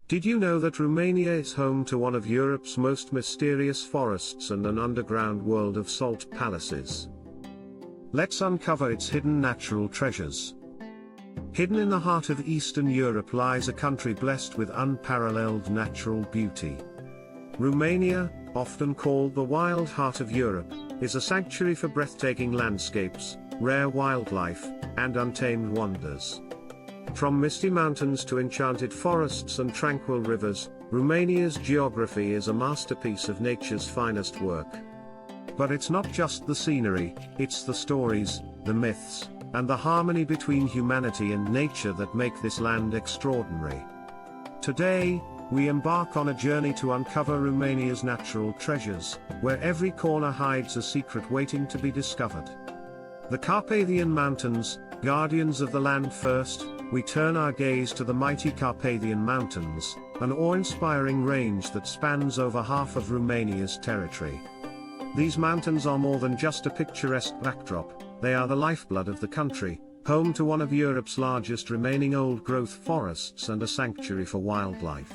Did you know that Romania is home to one of Europe's most mysterious forests and an underground world of salt palaces? Let's uncover its hidden natural treasures. Hidden in the heart of Eastern Europe lies a country blessed with unparalleled natural beauty. Romania, often called the wild heart of Europe, is a sanctuary for breathtaking landscapes, rare wildlife, and untamed wonders. From misty mountains to enchanted forests and tranquil rivers, Romania's geography is a masterpiece of nature's finest work. But it's not just the scenery, it's the stories, the myths, and the harmony between humanity and nature that make this land extraordinary. Today, we embark on a journey to uncover Romania's natural treasures, where every corner hides a secret waiting to be discovered. The Carpathian Mountains, guardians of the land. First, we turn our gaze to the mighty Carpathian Mountains, an awe-inspiring range that spans over half of Romania's territory. These mountains are more than just a picturesque backdrop, they are the lifeblood of the country, home to one of Europe's largest remaining old-growth forests and a sanctuary for wildlife.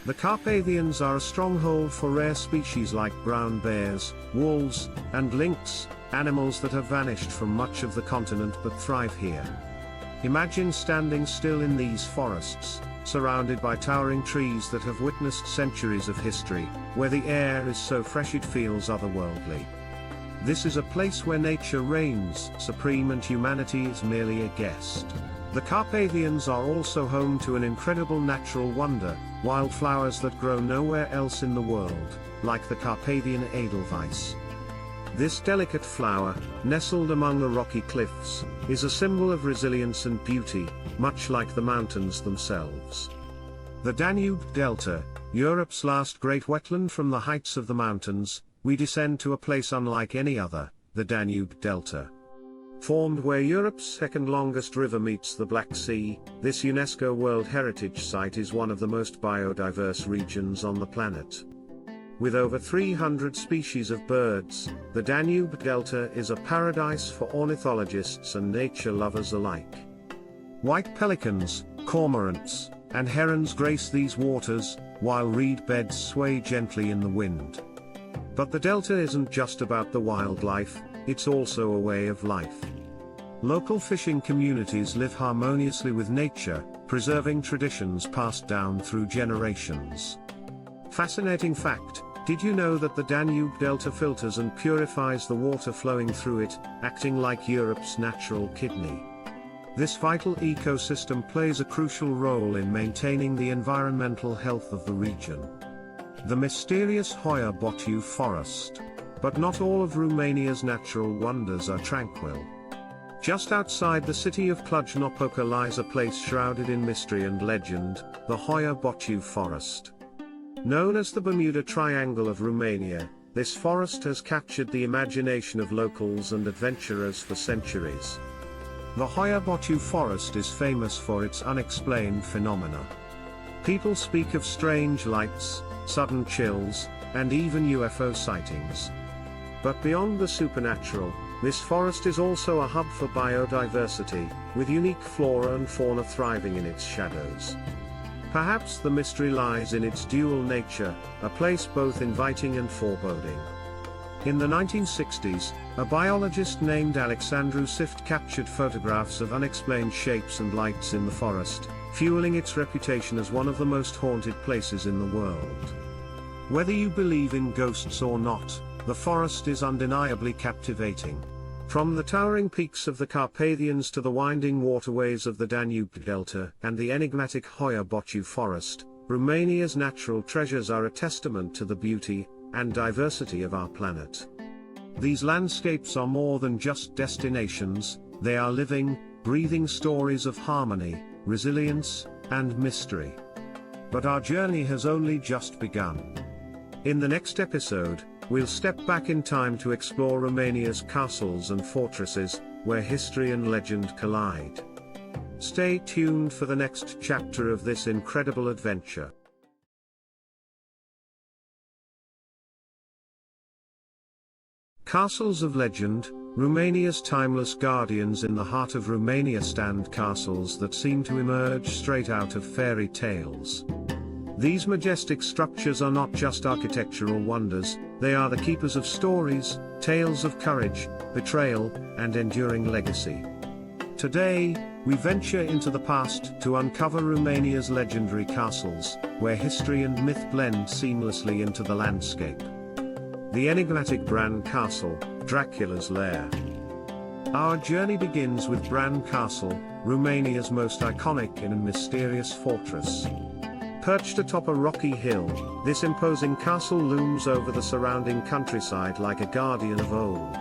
The Carpathians are a stronghold for rare species like brown bears, wolves, and lynx, animals that have vanished from much of the continent but thrive here. Imagine standing still in these forests, surrounded by towering trees that have witnessed centuries of history, where the air is so fresh it feels otherworldly. This is a place where nature reigns supreme and humanity is merely a guest. The Carpathians are also home to an incredible natural wonder, wildflowers that grow nowhere else in the world, like the Carpathian edelweiss. This delicate flower, nestled among the rocky cliffs, is a symbol of resilience and beauty, much like the mountains themselves. The Danube Delta, Europe's last great wetland. From the heights of the mountains, we descend to a place unlike any other, the Danube Delta. Formed where Europe's second longest river meets the Black Sea, this UNESCO World Heritage Site is one of the most biodiverse regions on the planet. With over 300 species of birds, the Danube Delta is a paradise for ornithologists and nature lovers alike. White pelicans, cormorants, and herons grace these waters, while reed beds sway gently in the wind. But the delta isn't just about the wildlife, it's also a way of life. Local fishing communities live harmoniously with nature, preserving traditions passed down through generations. Fascinating fact, did you know that the Danube Delta filters and purifies the water flowing through it, acting like Europe's natural kidney? This vital ecosystem plays a crucial role in maintaining the environmental health of the region. The mysterious Hoia Botu forest. But not all of Romania's natural wonders are tranquil. Just outside the city of Cluj-Napoca lies a place shrouded in mystery and legend, the Hoia Botu forest. Known as the Bermuda Triangle of Romania, this forest has captured the imagination of locals and adventurers for centuries. The Hoia Botu forest is famous for its unexplained phenomena. People speak of strange lights, sudden chills, and even UFO sightings. But beyond the supernatural, this forest is also a hub for biodiversity, with unique flora and fauna thriving in its shadows. Perhaps the mystery lies in its dual nature, a place both inviting and foreboding. In the 1960s, a biologist named Alexandru Sift captured photographs of unexplained shapes and lights in the forest, fueling its reputation as one of the most haunted places in the world. Whether you believe in ghosts or not, the forest is undeniably captivating. From the towering peaks of the Carpathians to the winding waterways of the Danube Delta and the enigmatic Hoia Botu forest, Romania's natural treasures are a testament to the beauty and diversity of our planet. These landscapes are more than just destinations, they are living, breathing stories of harmony, resilience, and mystery. But our journey has only just begun. In the next episode, we'll step back in time to explore Romania's castles and fortresses, where history and legend collide. Stay tuned for the next chapter of this incredible adventure. Castles of legend, Romania's timeless guardians. In the heart of Romania stand castles that seem to emerge straight out of fairy tales. These majestic structures are not just architectural wonders, they are the keepers of stories, tales of courage, betrayal, and enduring legacy. Today, we venture into the past to uncover Romania's legendary castles, where history and myth blend seamlessly into the landscape. The enigmatic Bran Castle, Dracula's lair. Our journey begins with Bran Castle, Romania's most iconic and mysterious fortress. Perched atop a rocky hill, this imposing castle looms over the surrounding countryside like a guardian of old.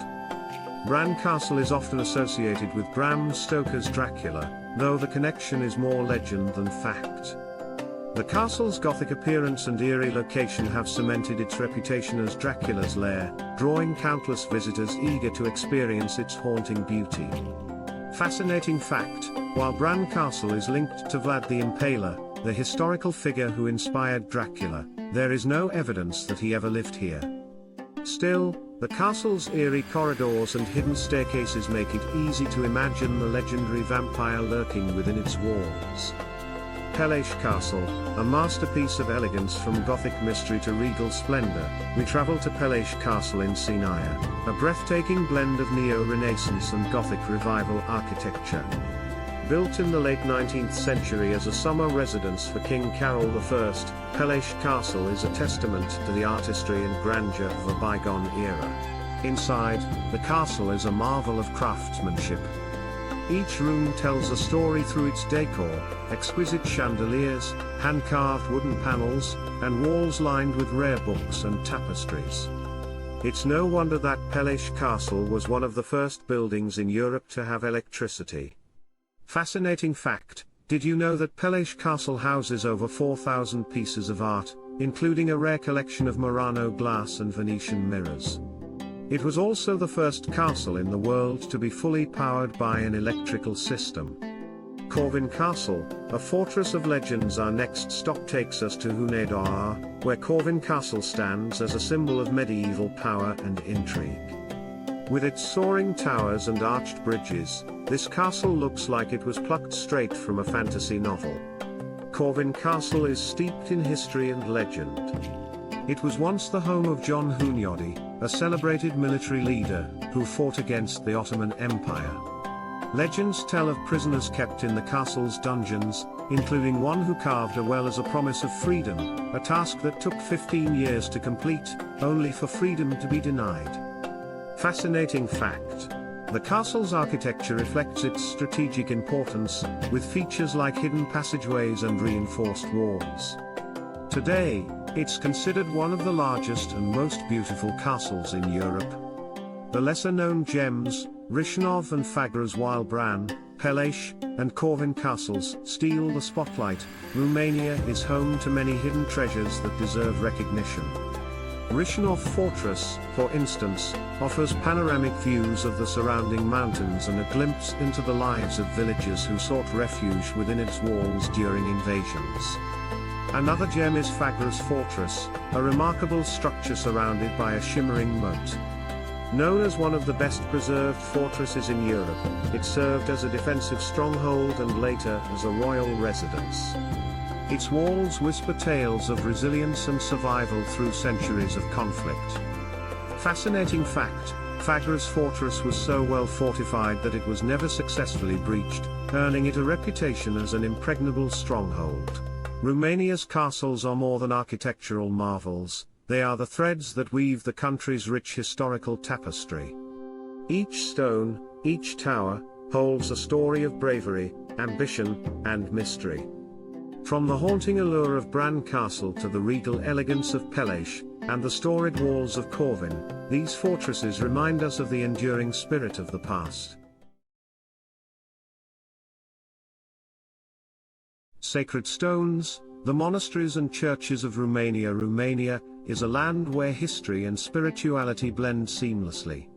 Bran Castle is often associated with Bram Stoker's Dracula, though the connection is more legend than fact. The castle's Gothic appearance and eerie location have cemented its reputation as Dracula's lair, drawing countless visitors eager to experience its haunting beauty. Fascinating fact: while Bran Castle is linked to Vlad the Impaler, the historical figure who inspired Dracula, there is no evidence that he ever lived here. Still, the castle's eerie corridors and hidden staircases make it easy to imagine the legendary vampire lurking within its walls. Pelage Castle, a masterpiece of elegance from Gothic mystery to regal splendor, we travel to Pelage Castle in Sinaia, a breathtaking blend of Neo-Renaissance and Gothic revival architecture. Built in the late 19th century as a summer residence for King Carol I, Pelage Castle is a testament to the artistry and grandeur of a bygone era. Inside, the castle is a marvel of craftsmanship. Each room tells a story through its decor, exquisite chandeliers, hand-carved wooden panels, and walls lined with rare books and tapestries. It's no wonder that Pelage Castle was one of the first buildings in Europe to have electricity. Fascinating fact: did you know that Pelage Castle houses over 4,000 pieces of art, including a rare collection of Murano glass and Venetian mirrors? It was also the first castle in the world to be fully powered by an electrical system. Corvin Castle, a fortress of legends. Our next stop takes us to Hunedoara, where Corvin Castle stands as a symbol of medieval power and intrigue. With its soaring towers and arched bridges, this castle looks like it was plucked straight from a fantasy novel. Corvin Castle is steeped in history and legend. It was once the home of John Hunyadi, a celebrated military leader, who fought against the Ottoman Empire. Legends tell of prisoners kept in the castle's dungeons, including one who carved a well as a promise of freedom, a task that took 15 years to complete, only for freedom to be denied. Fascinating fact: the castle's architecture reflects its strategic importance, with features like hidden passageways and reinforced walls. Today, it's considered one of the largest and most beautiful castles in Europe. The lesser-known gems, Rishnov and Fagras, while Bran, Pelage, and Corvin castles steal the spotlight. Romania is home to many hidden treasures that deserve recognition. Rishnov Fortress, for instance, offers panoramic views of the surrounding mountains and a glimpse into the lives of villagers who sought refuge within its walls during invasions. Another gem is Fagras Fortress, a remarkable structure surrounded by a shimmering moat. Known as one of the best preserved fortresses in Europe, it served as a defensive stronghold and later as a royal residence. Its walls whisper tales of resilience and survival through centuries of conflict. Fascinating fact: Fagras Fortress was so well fortified that it was never successfully breached, earning it a reputation as an impregnable stronghold. Romania's castles are more than architectural marvels, they are the threads that weave the country's rich historical tapestry. Each stone, each tower, holds a story of bravery, ambition, and mystery. From the haunting allure of Bran Castle to the regal elegance of Pelage, and the storied walls of Corvin, these fortresses remind us of the enduring spirit of the past. Sacred stones, the monasteries and churches of Romania. Romania is a land where history and spirituality blend seamlessly.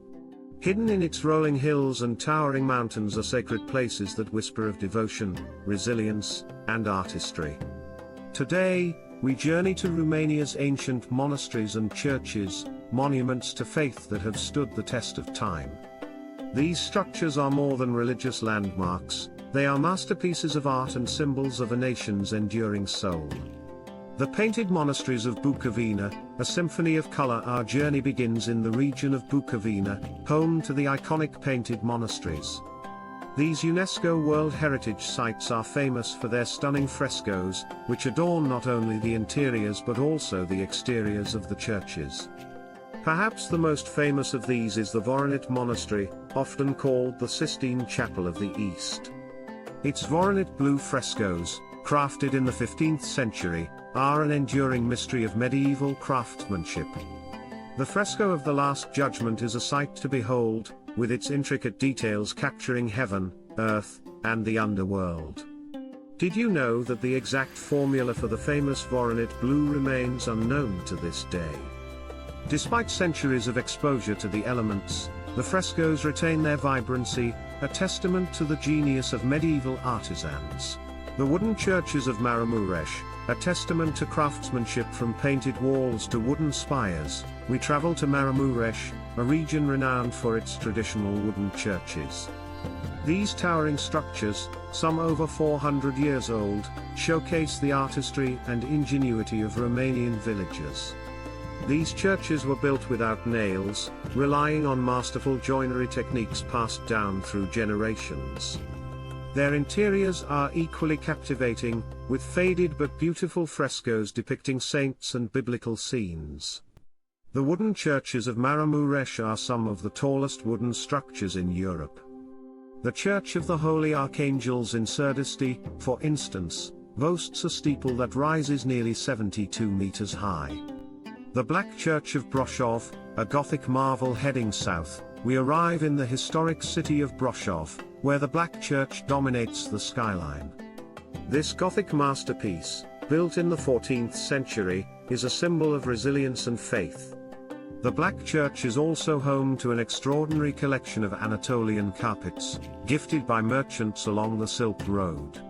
Hidden in its rolling hills and towering mountains are sacred places that whisper of devotion, resilience, and artistry. Today, we journey to Romania's ancient monasteries and churches, monuments to faith that have stood the test of time. These structures are more than religious landmarks, they are masterpieces of art and symbols of a nation's enduring soul. The painted monasteries of Bukovina, a symphony of color. Our journey begins in the region of Bukovina, home to the iconic painted monasteries. These UNESCO World Heritage Sites are famous for their stunning frescoes, which adorn not only the interiors but also the exteriors of the churches. Perhaps the most famous of these is the Voronezh Monastery, often called the Sistine Chapel of the East. Its Voronezh blue frescoes, crafted in the 15th century, are an enduring mystery of medieval craftsmanship. The fresco of the Last Judgment is a sight to behold, with its intricate details capturing heaven, earth, and the underworld. Did you know that the exact formula for the famous Voronezh blue remains unknown to this day? Despite centuries of exposure to the elements, the frescoes retain their vibrancy, a testament to the genius of medieval artisans. The wooden churches of Maramuresh, a testament to craftsmanship from painted walls to wooden spires. We travel to Maramuresh, a region renowned for its traditional wooden churches. These towering structures, some over 400 years old, showcase the artistry and ingenuity of Romanian villagers. These churches were built without nails, relying on masterful joinery techniques passed down through generations. Their interiors are equally captivating, with faded but beautiful frescoes depicting saints and biblical scenes. The wooden churches of Maramuresh are some of the tallest wooden structures in Europe. The Church of the Holy Archangels in Surdisty, for instance, boasts a steeple that rises nearly 72 meters high. The Black Church of Broshov, a Gothic marvel heading south, we arrive in the historic city of Broshov, where the Black Church dominates the skyline. This Gothic masterpiece, built in the 14th century, is a symbol of resilience and faith. The Black Church is also home to an extraordinary collection of Anatolian carpets, gifted by merchants along the Silk Road.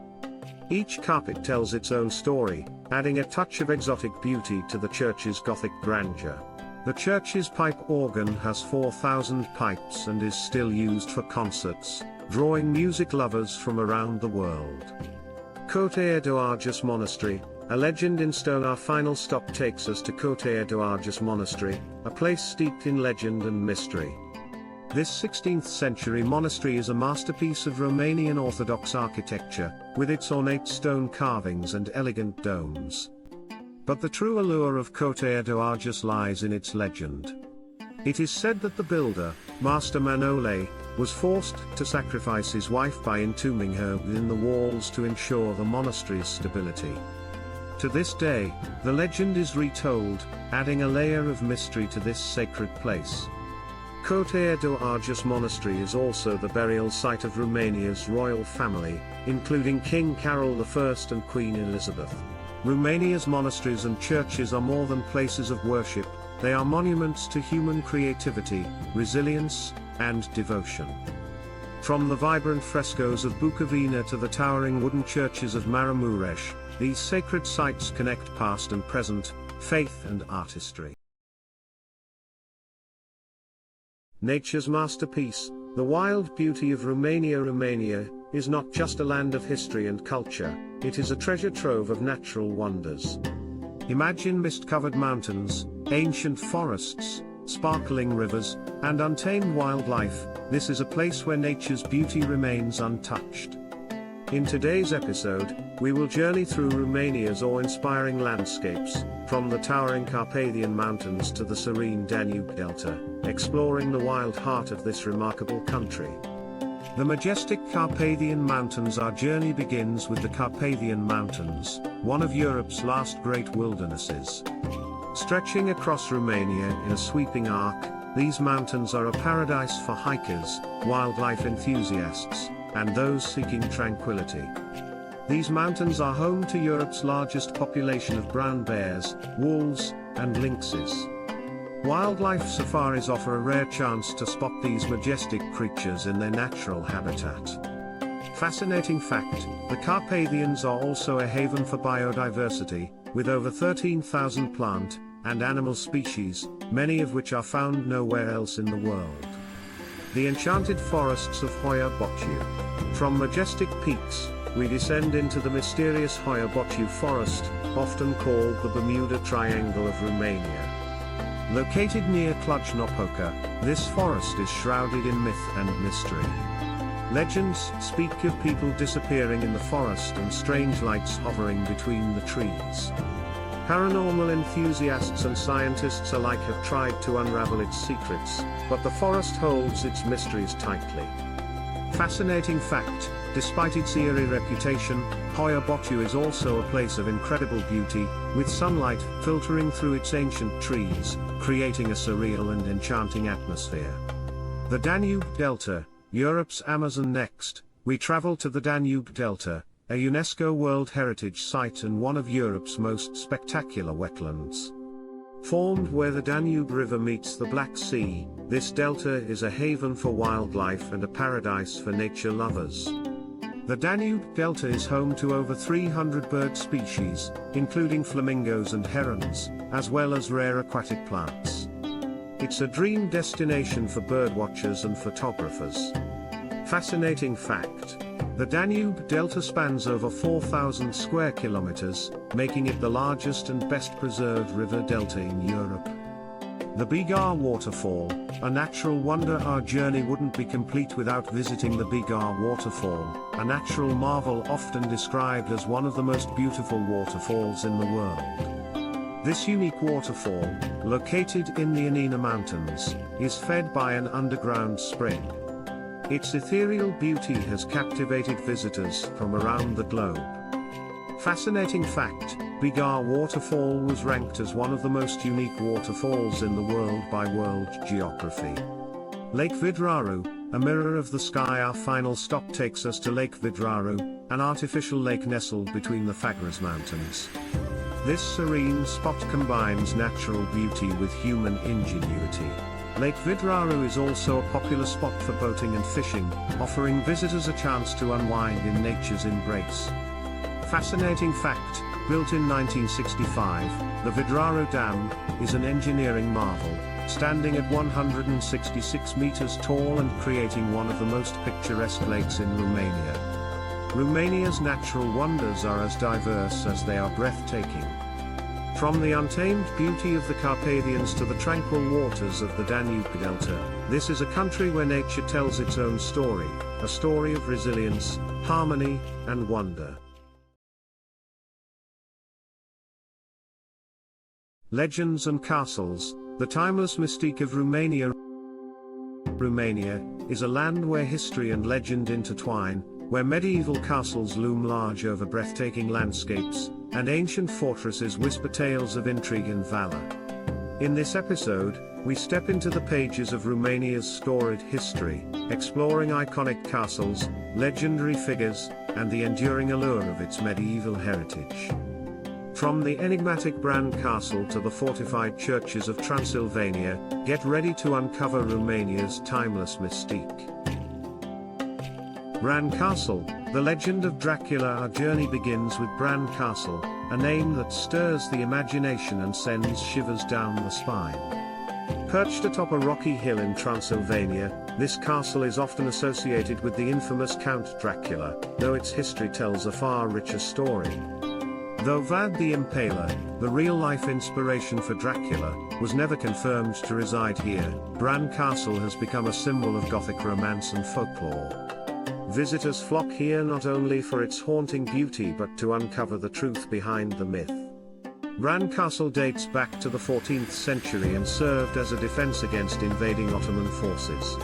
Each carpet tells its own story, adding a touch of exotic beauty to the church's Gothic grandeur. The church's pipe organ has 4,000 pipes and is still used for concerts, drawing music lovers from around the world. Cotea de Argus Monastery, a legend in stone. Our final stop takes us to Cotea de Argus Monastery, a place steeped in legend and mystery. This 16th century monastery is a masterpiece of Romanian Orthodox architecture, with its ornate stone carvings and elegant domes. But the true allure of Cotea de Argus lies in its legend. It is said that the builder, Master Manole, was forced to sacrifice his wife by entombing her within the walls to ensure the monastery's stability. To this day, the legend is retold, adding a layer of mystery to this sacred place. Cotea de Argus Monastery is also the burial site of Romania's royal family, including King Carol I and Queen Elizabeth. Romania's monasteries and churches are more than places of worship, they are monuments to human creativity, resilience, and devotion. From the vibrant frescoes of Bukovina to the towering wooden churches of Maramuresh, these sacred sites connect past and present, faith and artistry. Nature's masterpiece, the wild beauty of Romania. Romania is not just a land of history and culture, it is a treasure trove of natural wonders. Imagine mist-covered mountains, ancient forests, sparkling rivers, and untamed wildlife. This is a place where nature's beauty remains untouched. In today's episode, we will journey through Romania's awe-inspiring landscapes, from the towering Carpathian Mountains to the serene Danube Delta, exploring the wild heart of this remarkable country. The majestic Carpathian Mountains. Our journey begins with the Carpathian Mountains, one of Europe's last great wildernesses. Stretching across Romania in a sweeping arc, these mountains are a paradise for hikers, wildlife enthusiasts, and those seeking tranquility. These mountains are home to Europe's largest population of brown bears, wolves, and lynxes. Wildlife safaris offer a rare chance to spot these majestic creatures in their natural habitat. Fascinating fact, the Carpathians are also a haven for biodiversity, with over 13,000 plant and animal species, many of which are found nowhere else in the world. The enchanted forests of Hoia Bociu. From majestic peaks, we descend into the mysterious Hoia Botu forest, often called the Bermuda Triangle of Romania. Located near Cluj-Napoca, this forest is shrouded in myth and mystery. Legends speak of people disappearing in the forest and strange lights hovering between the trees. Paranormal enthusiasts and scientists alike have tried to unravel its secrets, but the forest holds its mysteries tightly. Fascinating fact, despite its eerie reputation, Hoia Botu is also a place of incredible beauty, with sunlight filtering through its ancient trees, creating a surreal and enchanting atmosphere. The Danube Delta, Europe's Amazon. Next, we travel to the Danube Delta, a UNESCO World Heritage Site and one of Europe's most spectacular wetlands. Formed where the Danube River meets the Black Sea, this delta is a haven for wildlife and a paradise for nature lovers. The Danube Delta is home to over 300 bird species, including flamingos and herons, as well as rare aquatic plants. It's a dream destination for birdwatchers and photographers. Fascinating fact: the Danube Delta spans over 4,000 square kilometers, making it the largest and best preserved river delta in Europe. The Bigar Waterfall, a natural wonder. Our journey wouldn't be complete without visiting the Bigar Waterfall, a natural marvel often described as one of the most beautiful waterfalls in the world. This unique waterfall, located in the Anina Mountains, is fed by an underground spring. Its ethereal beauty has captivated visitors from around the globe. Fascinating fact: Bigar Waterfall was ranked as one of the most unique waterfalls in the world by World Geography. Lake Vidraru, a mirror of the sky. Our final stop takes us to Lake Vidraru, an artificial lake nestled between the Fagras Mountains. This serene spot combines natural beauty with human ingenuity. Lake Vidraru is also a popular spot for boating and fishing, offering visitors a chance to unwind in nature's embrace. Fascinating fact: built in 1965, the Vidraru Dam is an engineering marvel, standing at 166 meters tall and creating one of the most picturesque lakes in Romania. Romania's natural wonders are as diverse as they are breathtaking. From the untamed beauty of the Carpathians to the tranquil waters of the Danube Delta, this is a country where nature tells its own story, a story of resilience, harmony, and wonder. Legends and castles, the timeless mystique of Romania. Romania is a land where history and legend intertwine, where medieval castles loom large over breathtaking landscapes, and ancient fortresses whisper tales of intrigue and valor. In this episode, we step into the pages of Romania's storied history, exploring iconic castles, legendary figures, and the enduring allure of its medieval heritage. From the enigmatic Bran Castle to the fortified churches of Transylvania, get ready to uncover Romania's timeless mystique. Bran Castle, the legend of Dracula. Our journey begins with Bran Castle, a name that stirs the imagination and sends shivers down the spine. Perched atop a rocky hill in Transylvania, this castle is often associated with the infamous Count Dracula, though its history tells a far richer story. Though Vlad the Impaler, the real-life inspiration for Dracula, was never confirmed to reside here, Bran Castle has become a symbol of Gothic romance and folklore. Visitors flock here not only for its haunting beauty but to uncover the truth behind the myth. Bran Castle dates back to the 14th century and served as a defense against invading Ottoman forces.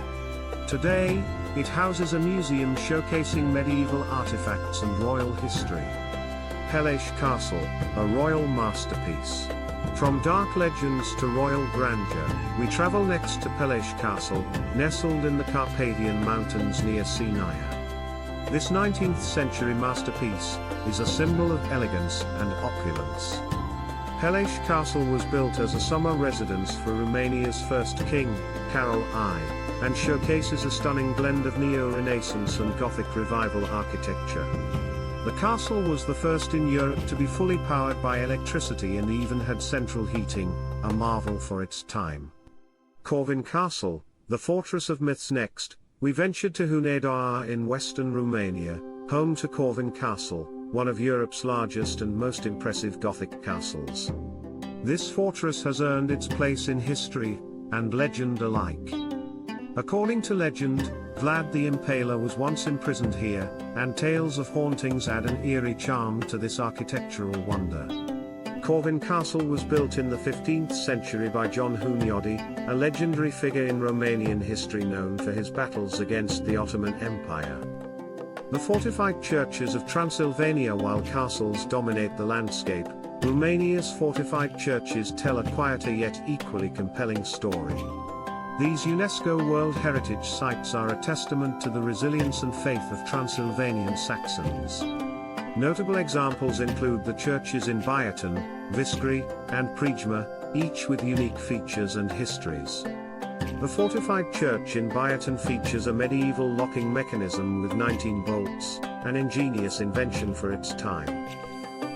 Today, it houses a museum showcasing medieval artifacts and royal history. Peleș Castle, a royal masterpiece. From dark legends to royal grandeur, we travel next to Peleș Castle, nestled in the Carpathian Mountains near Sinaia. This 19th century masterpiece is a symbol of elegance and opulence. Peleș Castle was built as a summer residence for Romania's first king, Carol I, and showcases a stunning blend of Neo-Renaissance and Gothic Revival architecture. The castle was the first in Europe to be fully powered by electricity and even had central heating, a marvel for its time. Corvin Castle, the fortress of myths. Next, we ventured to Hunedoara in western Romania, home to Corvin Castle, one of Europe's largest and most impressive Gothic castles. This fortress has earned its place in history and legend alike. According to legend, Vlad the Impaler was once imprisoned here, and tales of hauntings add an eerie charm to this architectural wonder. Corvin Castle was built in the 15th century by John Hunyadi, a legendary figure in Romanian history known for his battles against the Ottoman Empire. The fortified churches of Transylvania. While castles dominate the landscape, Romania's fortified churches tell a quieter yet equally compelling story. These UNESCO World Heritage Sites are a testament to the resilience and faith of Transylvanian Saxons. Notable examples include the churches in Băiatan, Viscri, and Prejma, each with unique features and histories. The fortified church in Băiatan features a medieval locking mechanism with 19 bolts, an ingenious invention for its time.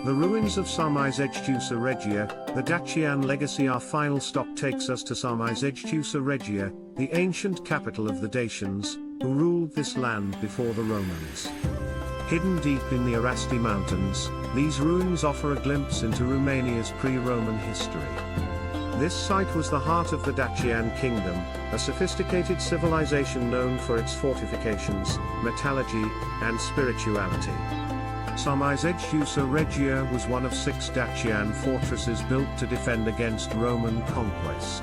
The ruins of Sarmizegetusa Regia, the Dacian legacy. Our final stop takes us to Sarmizegetusa Regia, the ancient capital of the Dacians, who ruled this land before the Romans. Hidden deep in the Arasti Mountains, these ruins offer a glimpse into Romania's pre-Roman history. This site was the heart of the Dacian kingdom, a sophisticated civilization known for its fortifications, metallurgy, and spirituality. Sarmizegetusa Regia was one of 6 Dacian fortresses built to defend against Roman conquest.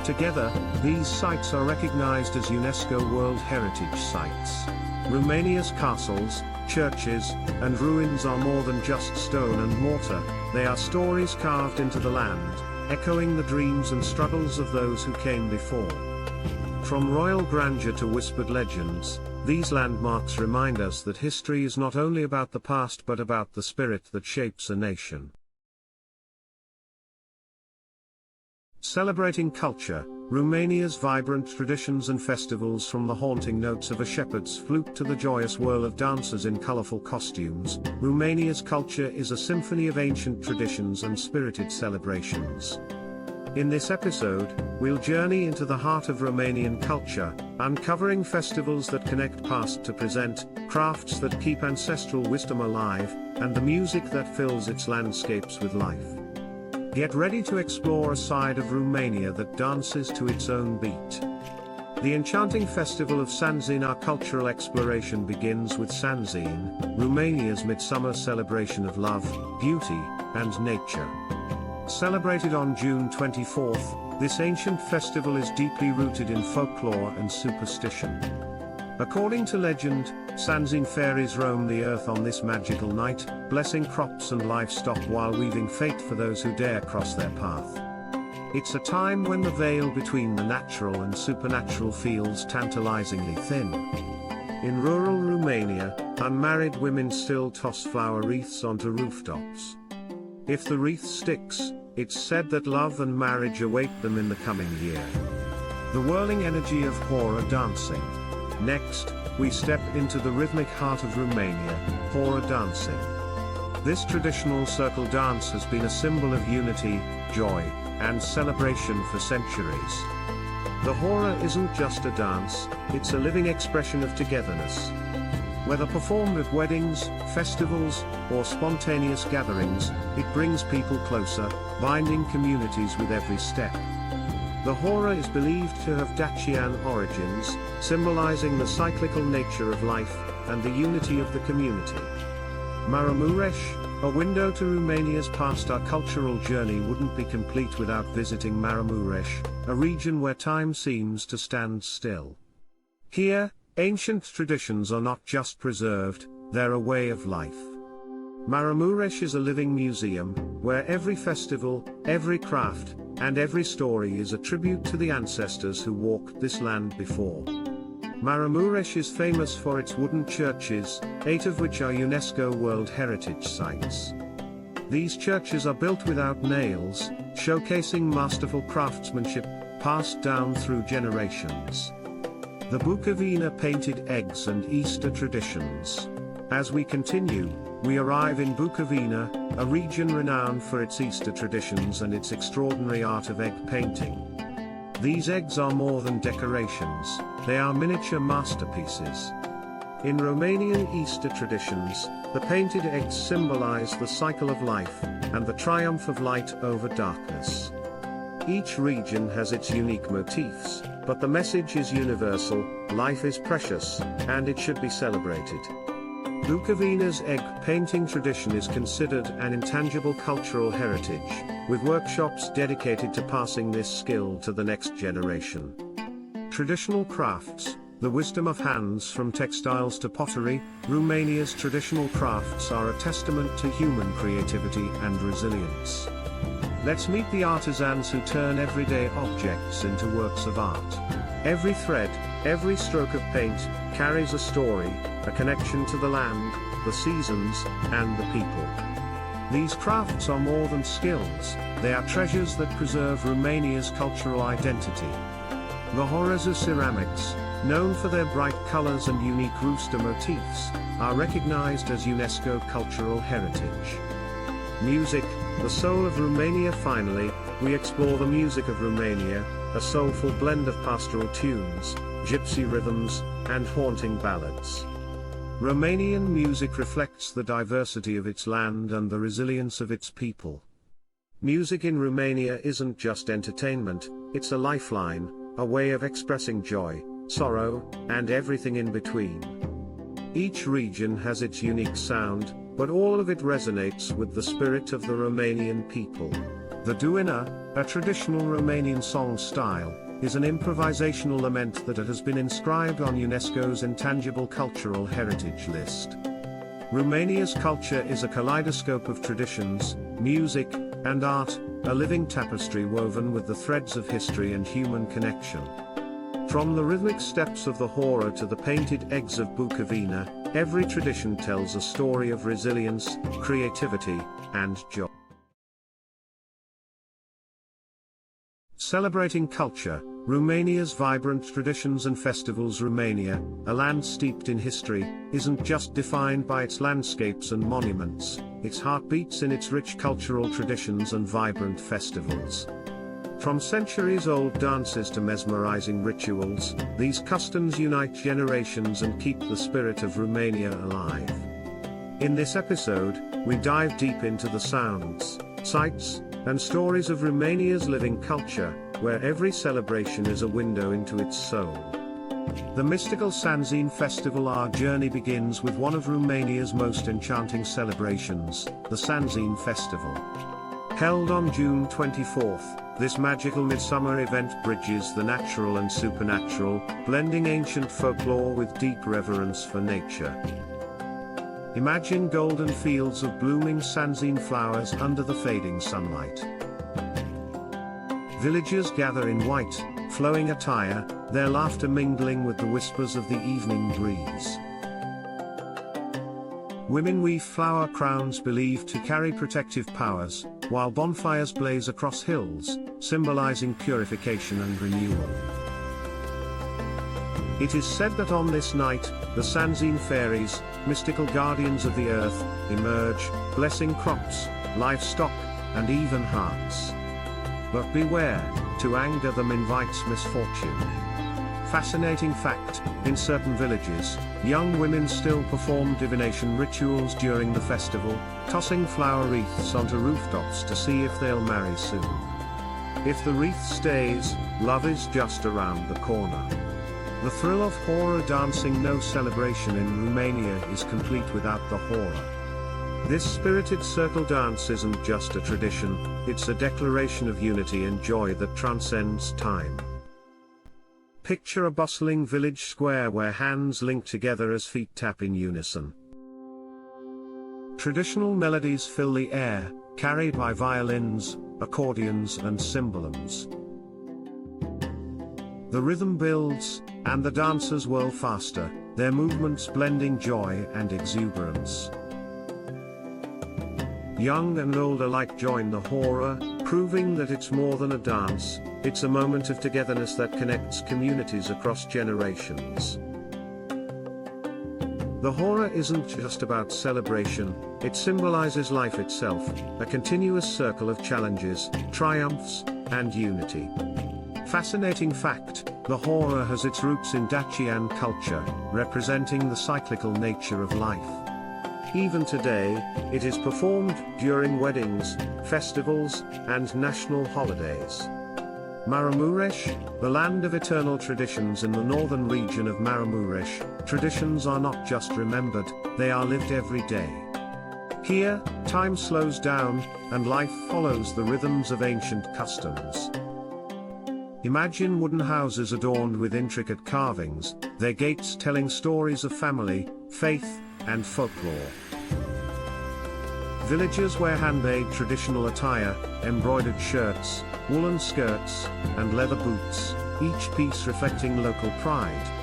Together, these sites are recognized as UNESCO World Heritage Sites. Romania's castles, churches, and ruins are more than just stone and mortar, they are stories carved into the land, echoing the dreams and struggles of those who came before. From royal grandeur to whispered legends, these landmarks remind us that history is not only about the past but about the spirit that shapes a nation. Celebrating culture, Romania's vibrant traditions and festivals. From the haunting notes of a shepherd's flute to the joyous whirl of dancers in colorful costumes, Romania's culture is a symphony of ancient traditions and spirited celebrations. In this episode, we'll journey into the heart of Romanian culture, uncovering festivals that connect past to present, crafts that keep ancestral wisdom alive, and the music that fills its landscapes with life. Get ready to explore a side of Romania that dances to its own beat. The enchanting festival of Sanzin. Our cultural exploration begins with Sanzin, Romania's midsummer celebration of love, beauty, and nature. Celebrated on June 24th, this ancient festival is deeply rooted in folklore and superstition. According to legend, Sanzin fairies roam the earth on this magical night, blessing crops and livestock while weaving fate for those who dare cross their path. It's a time when the veil between the natural and supernatural feels tantalizingly thin. In rural Romania, unmarried women still toss flower wreaths onto rooftops. If the wreath sticks, it's said that love and marriage await them in the coming year. The whirling energy of hora dancing. Next, we step into the rhythmic heart of Romania, hora dancing. This traditional circle dance has been a symbol of unity, joy, and celebration for centuries. The hora isn't just a dance, it's a living expression of togetherness. Whether performed at weddings, festivals, or spontaneous gatherings, it brings people closer, binding communities with every step. The hora is believed to have Dacian origins, symbolizing the cyclical nature of life, and the unity of the community. Maramuresh, a window to Romania's past. Our cultural journey wouldn't be complete without visiting Maramuresh, a region where time seems to stand still. Here, ancient traditions are not just preserved, they're a way of life. Maramuresh is a living museum, where every festival, every craft, and every story is a tribute to the ancestors who walked this land before. Maramuresh is famous for its wooden churches, 8 of which are UNESCO World Heritage Sites. These churches are built without nails, showcasing masterful craftsmanship, passed down through generations. The Bukovina painted eggs and Easter traditions. As we continue, we arrive in Bukovina, a region renowned for its Easter traditions and its extraordinary art of egg painting. These eggs are more than decorations, they are miniature masterpieces. In Romanian Easter traditions, the painted eggs symbolize the cycle of life, and the triumph of light over darkness. Each region has its unique motifs, but the message is universal: life is precious, and it should be celebrated. Bukovina's egg painting tradition is considered an intangible cultural heritage, with workshops dedicated to passing this skill to the next generation. Traditional crafts, the wisdom of hands from textiles to pottery. Romania's traditional crafts are a testament to human creativity and resilience. Let's meet the artisans who turn everyday objects into works of art. Every thread, every stroke of paint, carries a story, a connection to the land, the seasons, and the people. These crafts are more than skills, they are treasures that preserve Romania's cultural identity. The Horezu ceramics, known for their bright colors and unique rooster motifs, are recognized as UNESCO cultural heritage. Music, the soul of Romania. Finally, we explore the music of Romania, a soulful blend of pastoral tunes, gypsy rhythms, and haunting ballads. Romanian music reflects the diversity of its land and the resilience of its people. Music in Romania isn't just entertainment, it's a lifeline, a way of expressing joy, sorrow, and everything in between. Each region has its unique sound, but all of it resonates with the spirit of the Romanian people. The duina, a traditional Romanian song style, is an improvisational lament that has been inscribed on UNESCO's Intangible Cultural Heritage list. Romania's culture is a kaleidoscope of traditions, music, and art, a living tapestry woven with the threads of history and human connection. From the rhythmic steps of the hora to the painted eggs of Bukovina, every tradition tells a story of resilience, creativity, and joy. Celebrating culture, Romania's vibrant traditions and festivals. Romania, a land steeped in history, isn't just defined by its landscapes and monuments, its heart beats in its rich cultural traditions and vibrant festivals. From centuries-old dances to mesmerizing rituals, these customs unite generations and keep the spirit of Romania alive. In this episode, we dive deep into the sounds, sights, and stories of Romania's living culture, where every celebration is a window into its soul. The mystical Sanzin Festival. Our journey begins with one of Romania's most enchanting celebrations, the Sanzin Festival. Held on June 24th, this magical midsummer event bridges the natural and supernatural, blending ancient folklore with deep reverence for nature. Imagine golden fields of blooming Sanzin flowers under the fading sunlight. Villagers gather in white, flowing attire, their laughter mingling with the whispers of the evening breeze. Women weave flower crowns believed to carry protective powers, while bonfires blaze across hills, symbolizing purification and renewal. It is said that on this night, the Sanzin fairies, mystical guardians of the earth, emerge, blessing crops, livestock, and even hearts. But beware, to anger them invites misfortune. Fascinating fact, in certain villages, young women still perform divination rituals during the festival, tossing flower wreaths onto rooftops to see if they'll marry soon. If the wreath stays, love is just around the corner. The thrill of hora dancing. No celebration in Romania is complete without the hora. This spirited circle dance isn't just a tradition, it's a declaration of unity and joy that transcends time. Picture a bustling village square where hands link together as feet tap in unison. Traditional melodies fill the air, carried by violins, accordions, and cymbals. The rhythm builds, and the dancers whirl faster, their movements blending joy and exuberance. Young and old alike join the hora, proving that it's more than a dance, it's a moment of togetherness that connects communities across generations. The hora isn't just about celebration, it symbolizes life itself, a continuous circle of challenges, triumphs, and unity. Fascinating fact, the hora has its roots in Dacian culture, representing the cyclical nature of life. Even today, it is performed during weddings, festivals, and national holidays. Marmamuresh, the land of eternal traditions in the northern region of Marmamuresh, traditions are not just remembered, they are lived every day. Here, time slows down, and life follows the rhythms of ancient customs. Imagine wooden houses adorned with intricate carvings, their gates telling stories of family, faith, and folklore. Villages wear handmade traditional attire, embroidered shirts, woolen skirts, and leather boots, each piece reflecting local pride.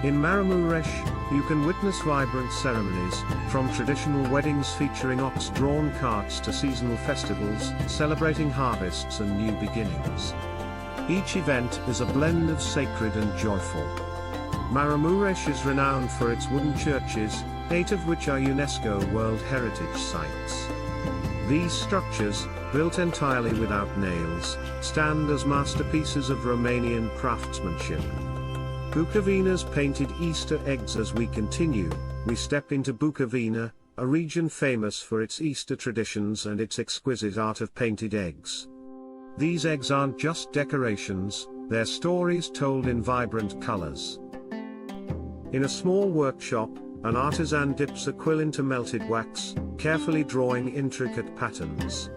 In Marmamuresh, you can witness vibrant ceremonies, from traditional weddings featuring ox-drawn carts to seasonal festivals, celebrating harvests and new beginnings. Each event is a blend of sacred and joyful. Marmamuresh is renowned for its wooden churches, 8 of which are UNESCO World Heritage Sites. These structures, built entirely without nails, stand as masterpieces of Romanian craftsmanship. Bukovina's painted Easter eggs. As we continue, we step into Bukovina, a region famous for its Easter traditions and its exquisite art of painted eggs. These eggs aren't just decorations, they're stories told in vibrant colors. In a small workshop, an artisan dips a quill into melted wax, carefully drawing intricate patterns.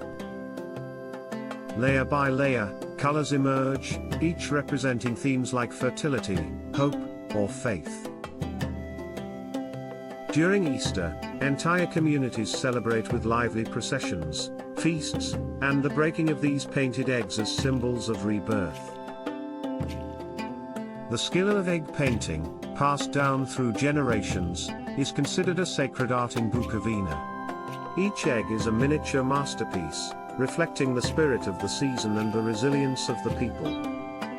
Layer by layer, colors emerge, each representing themes like fertility, hope, or faith. During Easter, entire communities celebrate with lively processions, feasts, and the breaking of these painted eggs as symbols of rebirth. The skill of egg painting, passed down through generations, is considered a sacred art in Bukovina. Each egg is a miniature masterpiece, reflecting the spirit of the season and the resilience of the people.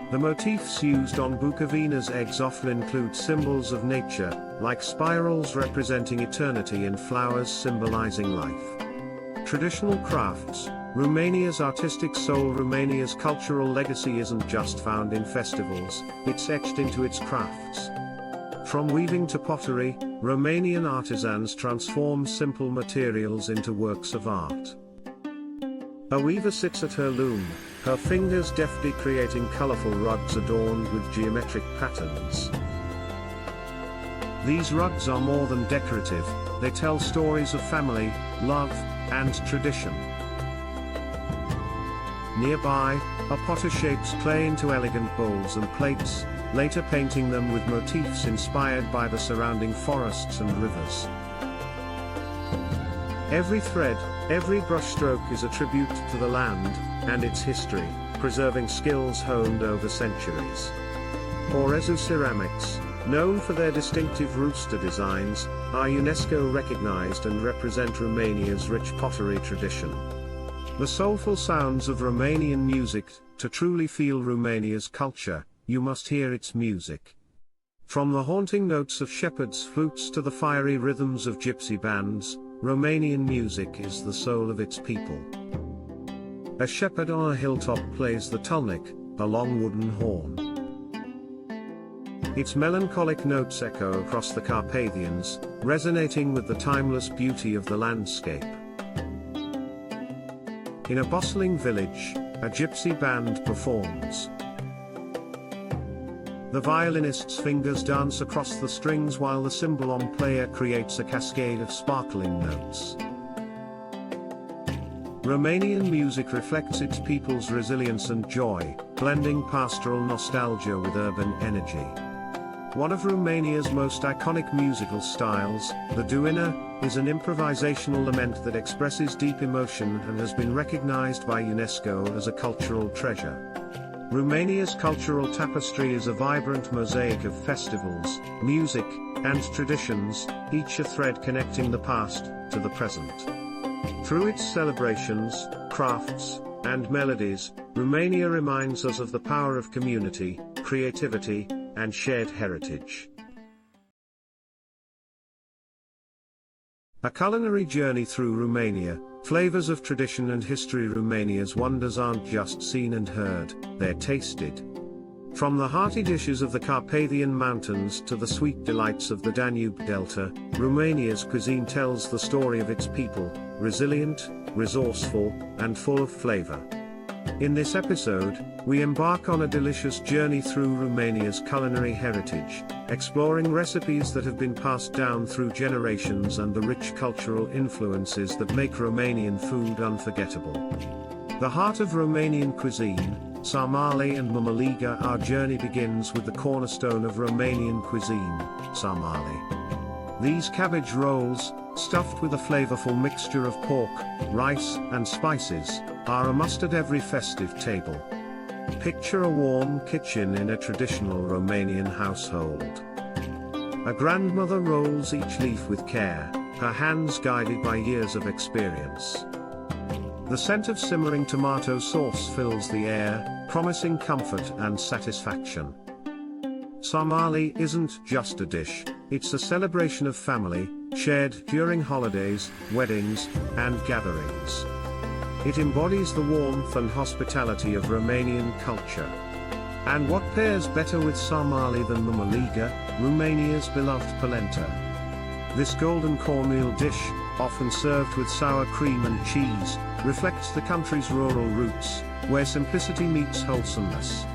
The motifs used on Bukovina's eggs often include symbols of nature, like spirals representing eternity and flowers symbolizing life. Traditional crafts, Romania's artistic soul. Romania's cultural legacy isn't just found in festivals, it's etched into its crafts. From weaving to pottery, Romanian artisans transform simple materials into works of art. A weaver sits at her loom, her fingers deftly creating colorful rugs adorned with geometric patterns. These rugs are more than decorative, they tell stories of family, love, and tradition. Nearby, a potter shapes clay into elegant bowls and plates, later painting them with motifs inspired by the surrounding forests and rivers. Every thread, every brushstroke is a tribute to the land and its history, preserving skills honed over centuries. Orezu ceramics, known for their distinctive rooster designs, are UNESCO recognized and represent Romania's rich pottery tradition. The soulful sounds of Romanian music. To truly feel Romania's culture, you must hear its music. From the haunting notes of shepherds' flutes to the fiery rhythms of gypsy bands, Romanian music is the soul of its people. A shepherd on a hilltop plays the tulnik, a long wooden horn. Its melancholic notes echo across the Carpathians, resonating with the timeless beauty of the landscape. In a bustling village, a gypsy band performs. The violinist's fingers dance across the strings while the cymbalom player creates a cascade of sparkling notes. Romanian music reflects its people's resilience and joy, blending pastoral nostalgia with urban energy. One of Romania's most iconic musical styles, the duina, is an improvisational lament that expresses deep emotion and has been recognized by UNESCO as a cultural treasure. Romania's cultural tapestry is a vibrant mosaic of festivals, music, and traditions, each a thread connecting the past to the present. Through its celebrations, crafts, and melodies, Romania reminds us of the power of community, creativity, and shared heritage. A culinary journey through Romania, flavors of tradition and history. Romania's wonders aren't just seen and heard, they're tasted, From the hearty dishes of the Carpathian Mountains to the sweet delights of the Danube Delta, Romania's cuisine tells the story of its people, resilient, resourceful, and full of flavor. In this episode, we embark on a delicious journey through Romania's culinary heritage, exploring recipes that have been passed down through generations and the rich cultural influences that make Romanian food unforgettable. The heart of Romanian cuisine, sarmale and mămăligă. Our journey begins with the cornerstone of Romanian cuisine, sarmale. These cabbage rolls, stuffed with a flavorful mixture of pork, rice, and spices, are a must at every festive table. Picture a warm kitchen in a traditional Romanian household. A grandmother rolls each leaf with care, her hands guided by years of experience. The scent of simmering tomato sauce fills the air, promising comfort and satisfaction. Sarmale isn't just a dish, it's a celebration of family, shared during holidays, weddings, and gatherings. It embodies the warmth and hospitality of Romanian culture. And what pairs better with sarmale than mămăligă, Romania's beloved polenta? This golden cornmeal dish, often served with sour cream and cheese, reflects the country's rural roots, where simplicity meets wholesomeness.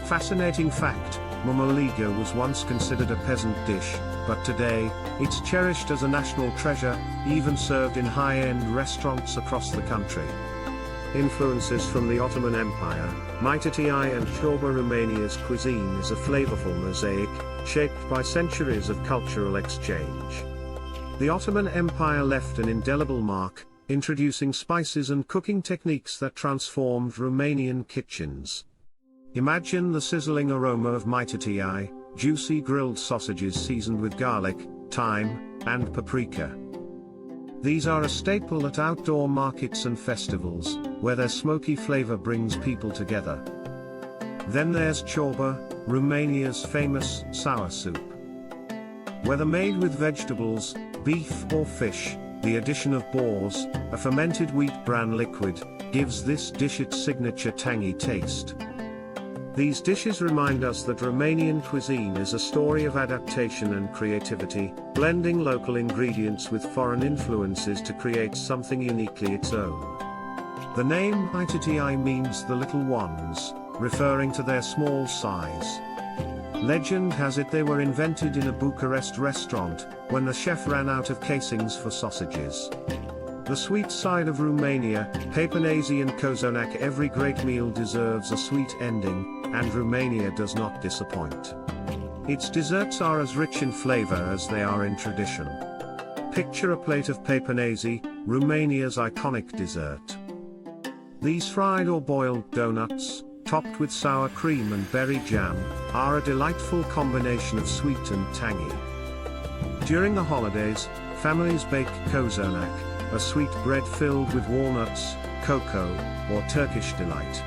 Fascinating fact, mămăligă was once considered a peasant dish, but today, it's cherished as a national treasure, even served in high-end restaurants across the country. Influences from the Ottoman Empire, misty and ciorba. Romania's cuisine is a flavorful mosaic, shaped by centuries of cultural exchange. The Ottoman Empire left an indelible mark, introducing spices and cooking techniques that transformed Romanian kitchens. Imagine the sizzling aroma of misty, juicy grilled sausages seasoned with garlic, thyme, and paprika. These are a staple at outdoor markets and festivals, where their smoky flavor brings people together. Then there's ciorba, Romania's famous sour soup. Whether made with vegetables, beef or fish, the addition of bors, a fermented wheat bran liquid, gives this dish its signature tangy taste. These dishes remind us that Romanian cuisine is a story of adaptation and creativity, blending local ingredients with foreign influences to create something uniquely its own. The name misty means the little ones, referring to their small size. Legend has it they were invented in a Bucharest restaurant, when the chef ran out of casings for sausages. The sweet side of Romania, papanese and cozonac. Every great meal deserves a sweet ending, and Romania does not disappoint. Its desserts are as rich in flavor as they are in tradition. Picture a plate of papanese, Romania's iconic dessert. These fried or boiled donuts, topped with sour cream and berry jam, are a delightful combination of sweet and tangy. During the holidays, families bake cozonac, a sweet bread filled with walnuts, cocoa, or Turkish delight.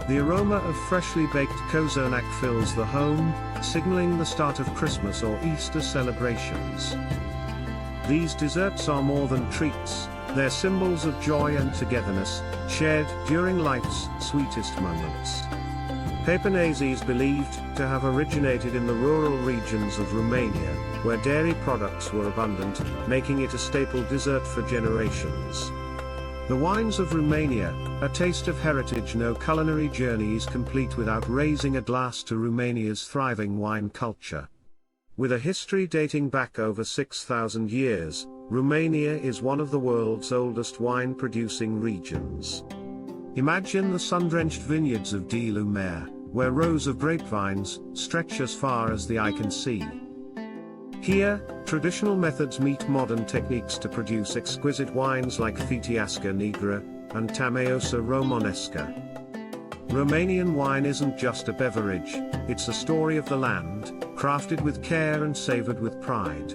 The aroma of freshly baked cozonac fills the home, signaling the start of Christmas or Easter celebrations. These desserts are more than treats, they're symbols of joy and togetherness, shared during life's sweetest moments. Papanese is believed to have originated in the rural regions of Romania, where dairy products were abundant, making it a staple dessert for generations. The wines of Romania, a taste of heritage. No culinary journey is complete without raising a glass to Romania's thriving wine culture. With a history dating back over 6,000 years, Romania is one of the world's oldest wine-producing regions. Imagine the sun-drenched vineyards of de Lumare, where rows of grapevines stretch as far as the eye can see. Here, traditional methods meet modern techniques to produce exquisite wines like Fiteasca Neagră and Tămăioasă Romanescă. Romanian wine isn't just a beverage, it's a story of the land, crafted with care and savored with pride.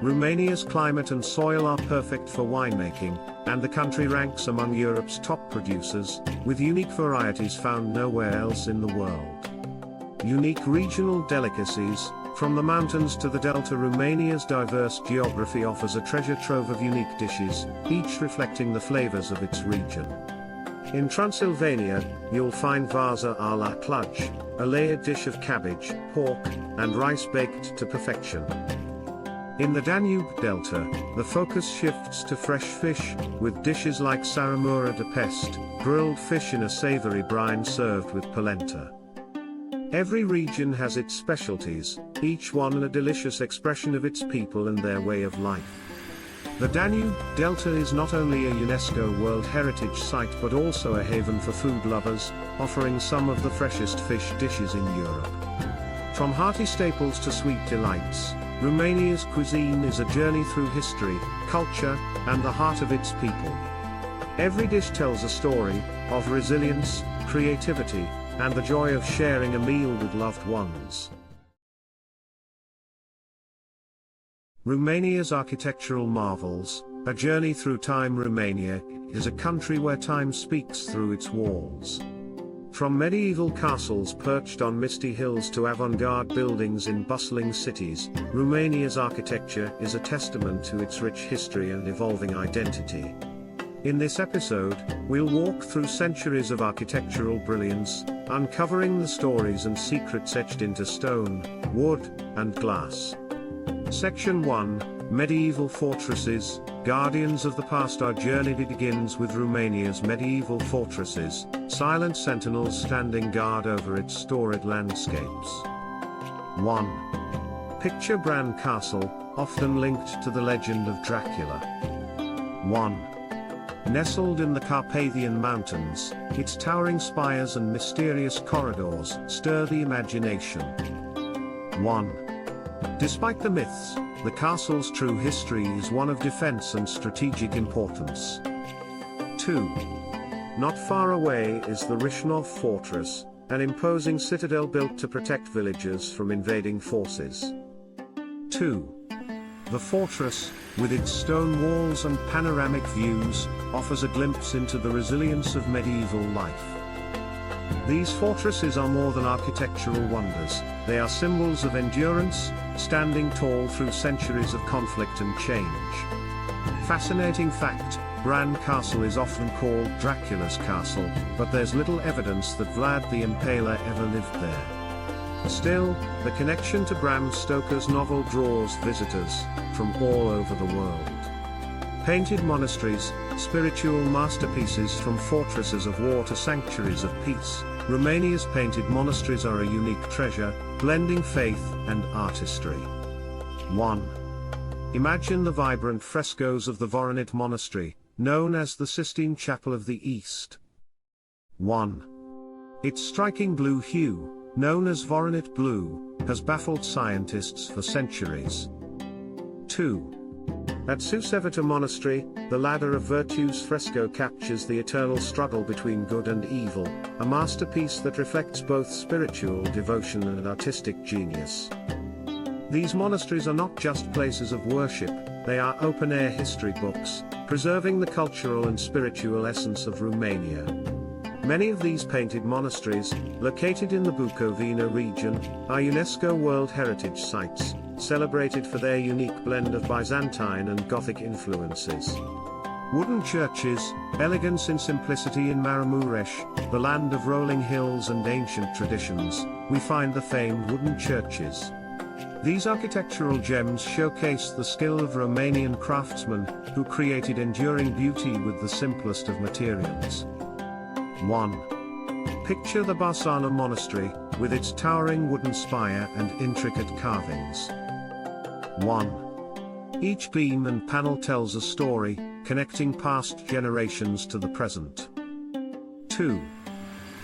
Romania's climate and soil are perfect for winemaking, and the country ranks among Europe's top producers, with unique varieties found nowhere else in the world. Unique regional delicacies, from the mountains to the delta. Romania's diverse geography offers a treasure trove of unique dishes, each reflecting the flavors of its region. In Transylvania, you'll find vaza a la cluj, a layered dish of cabbage, pork, and rice baked to perfection. In the Danube Delta, the focus shifts to fresh fish, with dishes like saramura de peste, grilled fish in a savory brine served with polenta. Every region has its specialties, each one a delicious expression of its people and their way of life. The Danube Delta is not only a UNESCO World Heritage Site but also a haven for food lovers, offering some of the freshest fish dishes in Europe. From hearty staples to sweet delights, Romania's cuisine is a journey through history, culture, and the heart of its people. Every dish tells a story of resilience, creativity, and the joy of sharing a meal with loved ones. Romania's architectural marvels, a journey through time. Romania is a country where time speaks through its walls. From medieval castles perched on misty hills to avant-garde buildings in bustling cities, Romania's architecture is a testament to its rich history and evolving identity. In this episode, we'll walk through centuries of architectural brilliance, uncovering the stories and secrets etched into stone, wood, and glass. Section 1, Medieval Fortresses, Guardians of the Past. Our journey begins with Romania's medieval fortresses, silent sentinels standing guard over its storied landscapes. 1. Picture Bran Castle, often linked to the legend of Dracula. 1. Nestled in the Carpathian Mountains, its towering spires and mysterious corridors stir the imagination. 1. Despite the myths, the castle's true history is one of defense and strategic importance. 2. Not far away is the Rishnov Fortress, an imposing citadel built to protect villagers from invading forces. 2. The fortress, with its stone walls and panoramic views, offers a glimpse into the resilience of medieval life. These fortresses are more than architectural wonders, they are symbols of endurance, standing tall through centuries of conflict and change. Fascinating fact, Bran Castle is often called Dracula's Castle, but there's little evidence that Vlad the Impaler ever lived there. Still, the connection to Bram Stoker's novel draws visitors from all over the world. Painted monasteries, spiritual masterpieces. From fortresses of war to sanctuaries of peace, Romania's painted monasteries are a unique treasure, blending faith and artistry. 1. Imagine the vibrant frescoes of the Voronit Monastery, known as the Sistine Chapel of the East. 1. Its striking blue hue, known as Voronit blue, has baffled scientists for centuries. 2. At Susevita Monastery, the Ladder of Virtues fresco captures the eternal struggle between good and evil, a masterpiece that reflects both spiritual devotion and artistic genius. These monasteries are not just places of worship, they are open-air history books, preserving the cultural and spiritual essence of Romania. Many of these painted monasteries, located in the Bucovina region, are UNESCO World Heritage Sites, celebrated for their unique blend of Byzantine and Gothic influences. Wooden churches, elegance in simplicity. In Maramuresh, the land of rolling hills and ancient traditions, we find the famed wooden churches. These architectural gems showcase the skill of Romanian craftsmen, who created enduring beauty with the simplest of materials. 1. Picture the Barsana Monastery, with its towering wooden spire and intricate carvings. 1. Each beam and panel tells a story, connecting past generations to the present. 2.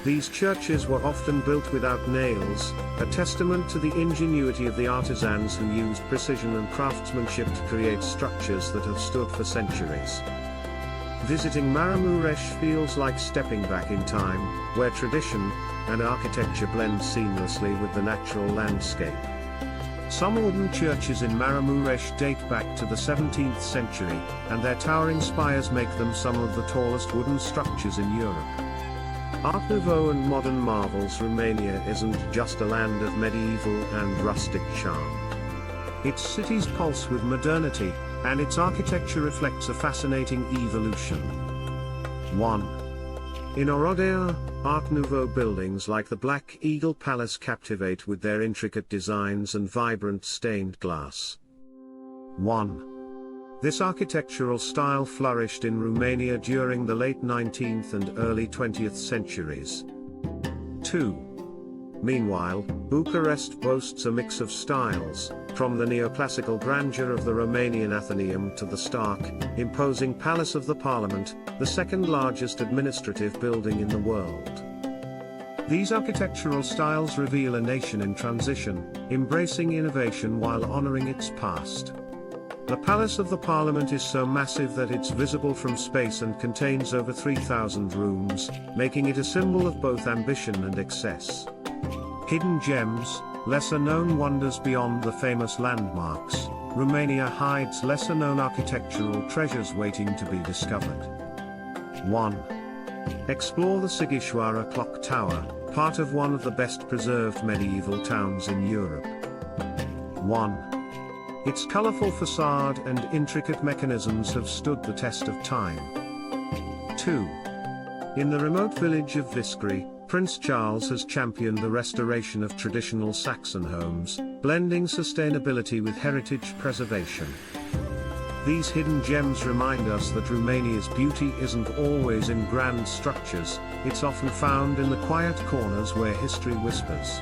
These churches were often built without nails, a testament to the ingenuity of the artisans who used precision and craftsmanship to create structures that have stood for centuries. Visiting Maramuresh feels like stepping back in time, where tradition and architecture blend seamlessly with the natural landscape. Some wooden churches in Maramuresh date back to the 17th century, and their towering spires make them some of the tallest wooden structures in Europe. Art Nouveau and modern marvels. Romania isn't just a land of medieval and rustic charm. Its cities pulse with modernity, and its architecture reflects a fascinating evolution. 1. In Oradea, Art Nouveau buildings like the Black Eagle Palace captivate with their intricate designs and vibrant stained glass. 1. This architectural style flourished in Romania during the late 19th and early 20th centuries. 2. Meanwhile, Bucharest boasts a mix of styles, from the neoclassical grandeur of the Romanian Athenaeum to the stark, imposing Palace of the Parliament, the second largest administrative building in the world. These architectural styles reveal a nation in transition, embracing innovation while honoring its past. The Palace of the Parliament is so massive that it's visible from space and contains over 3,000 rooms, making it a symbol of both ambition and excess. Hidden gems, lesser-known wonders beyond the famous landmarks, Romania hides lesser-known architectural treasures waiting to be discovered. 1. Explore the Sighișoara Clock Tower, part of one of the best-preserved medieval towns in Europe. 1. Its colorful facade and intricate mechanisms have stood the test of time. 2. In the remote village of Viskri, Prince Charles has championed the restoration of traditional Saxon homes, blending sustainability with heritage preservation. These hidden gems remind us that Romania's beauty isn't always in grand structures, it's often found in the quiet corners where history whispers.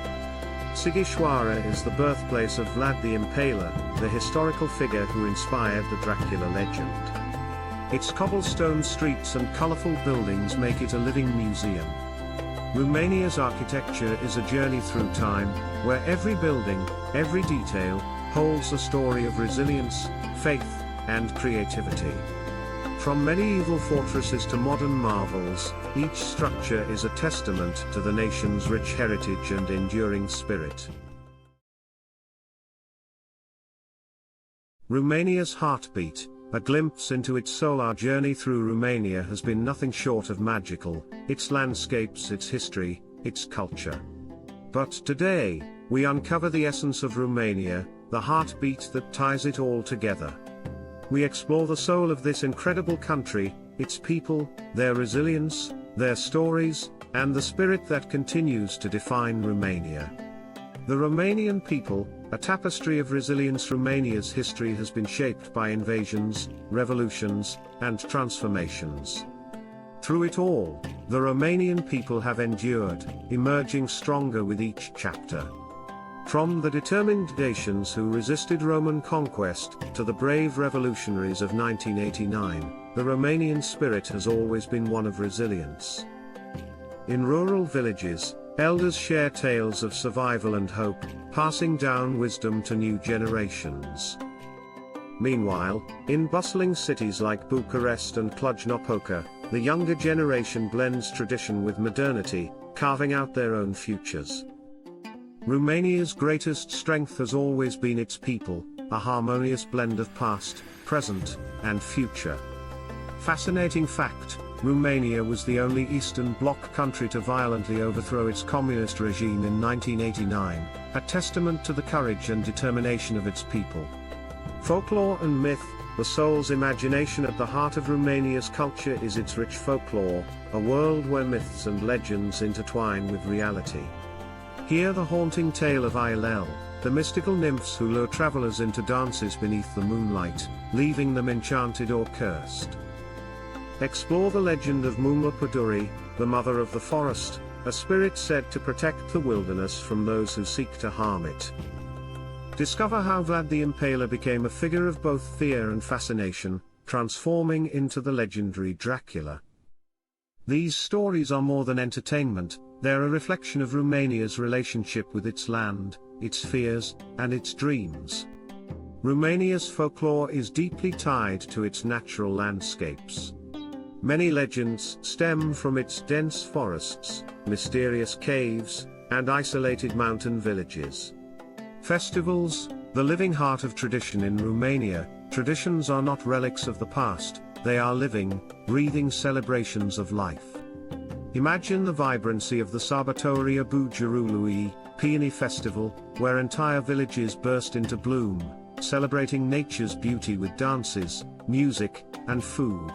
Sighișoara is the birthplace of Vlad the Impaler, the historical figure who inspired the Dracula legend. Its cobblestone streets and colorful buildings make it a living museum. Romania's architecture is a journey through time, where every building, every detail, holds a story of resilience, faith, and creativity. From medieval fortresses to modern marvels, each structure is a testament to the nation's rich heritage and enduring spirit. Romania's heartbeat, a glimpse into its soul. Our journey through Romania has been nothing short of magical, its landscapes, its history, its culture. But today, we uncover the essence of Romania, the heartbeat that ties it all together. We explore the soul of this incredible country, its people, their resilience, their stories, and the spirit that continues to define Romania. The Romanian people, a tapestry of resilience. Romania's history has been shaped by invasions, revolutions, and transformations. Through it all, the Romanian people have endured, emerging stronger with each chapter. From the determined nations who resisted Roman conquest, to the brave revolutionaries of 1989, the Romanian spirit has always been one of resilience. In rural villages, elders share tales of survival and hope, passing down wisdom to new generations. Meanwhile, in bustling cities like Bucharest and Cluj-Napoca, the younger generation blends tradition with modernity, carving out their own futures. Romania's greatest strength has always been its people, a harmonious blend of past, present, and future. Fascinating fact: Romania was the only Eastern Bloc country to violently overthrow its communist regime in 1989, a testament to the courage and determination of its people. Folklore and myth, the soul's imagination. At the heart of Romania's culture is its rich folklore, a world where myths and legends intertwine with reality. Hear the haunting tale of Ailel, the mystical nymphs who lure travelers into dances beneath the moonlight, leaving them enchanted or cursed. Explore the legend of Muma Pădurii, the mother of the forest, a spirit said to protect the wilderness from those who seek to harm it. Discover how Vlad the Impaler became a figure of both fear and fascination, transforming into the legendary Dracula. These stories are more than entertainment, they're a reflection of Romania's relationship with its land, its fears, and its dreams. Romania's folklore is deeply tied to its natural landscapes. Many legends stem from its dense forests, mysterious caves, and isolated mountain villages. Festivals, the living heart of tradition in Romania. Traditions are not relics of the past, they are living, breathing celebrations of life. Imagine the vibrancy of the Sărbătoarea Bujarului, Peony Festival, where entire villages burst into bloom, celebrating nature's beauty with dances, music, and food.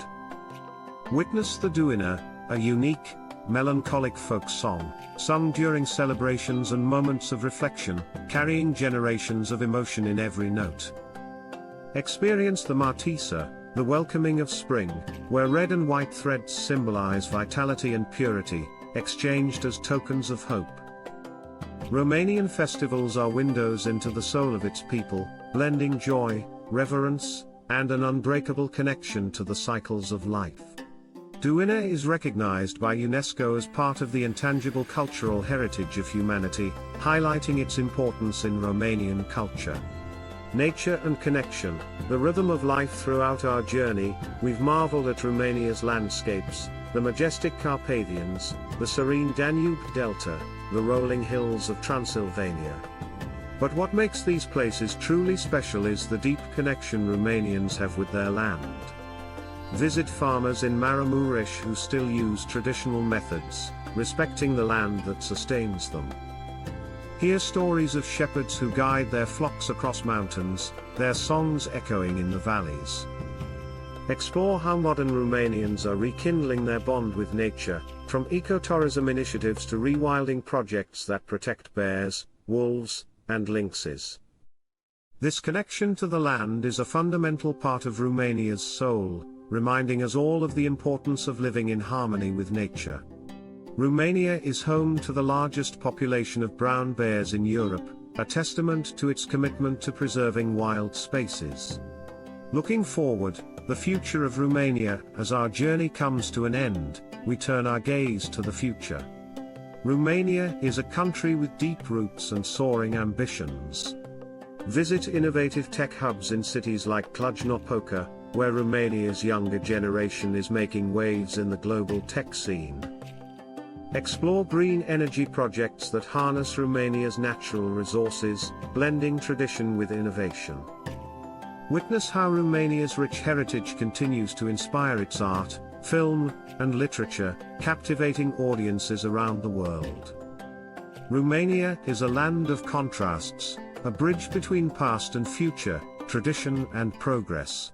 Witness the Duina, a unique, melancholic folk song, sung during celebrations and moments of reflection, carrying generations of emotion in every note. Experience the Martisa, the welcoming of spring, where red and white threads symbolize vitality and purity, exchanged as tokens of hope. Romanian festivals are windows into the soul of its people, blending joy, reverence, and an unbreakable connection to the cycles of life. Duina is recognized by UNESCO as part of the intangible cultural heritage of humanity, highlighting its importance in Romanian culture. Nature and connection, the rhythm of life throughout our journey. We've marveled at Romania's landscapes, the majestic Carpathians, the serene Danube Delta, the rolling hills of Transylvania. But what makes these places truly special is the deep connection Romanians have with their land. Visit farmers in Maramuresh who still use traditional methods, respecting the land that sustains them. Hear stories of shepherds who guide their flocks across mountains, their songs echoing in the valleys. Explore how modern Romanians are rekindling their bond with nature, from ecotourism initiatives to rewilding projects that protect bears, wolves, and lynxes. This connection to the land is a fundamental part of Romania's soul, reminding us all of the importance of living in harmony with nature. Romania is home to the largest population of brown bears in Europe, a testament to its commitment to preserving wild spaces. Looking forward, the future of Romania. As our journey comes to an end, we turn our gaze to the future. Romania is a country with deep roots and soaring ambitions. Visit innovative tech hubs in cities like Cluj-Napoca, where Romania's younger generation is making waves in the global tech scene. Explore green energy projects that harness Romania's natural resources, blending tradition with innovation. Witness how Romania's rich heritage continues to inspire its art, film, and literature, captivating audiences around the world. Romania is a land of contrasts, a bridge between past and future, tradition and progress.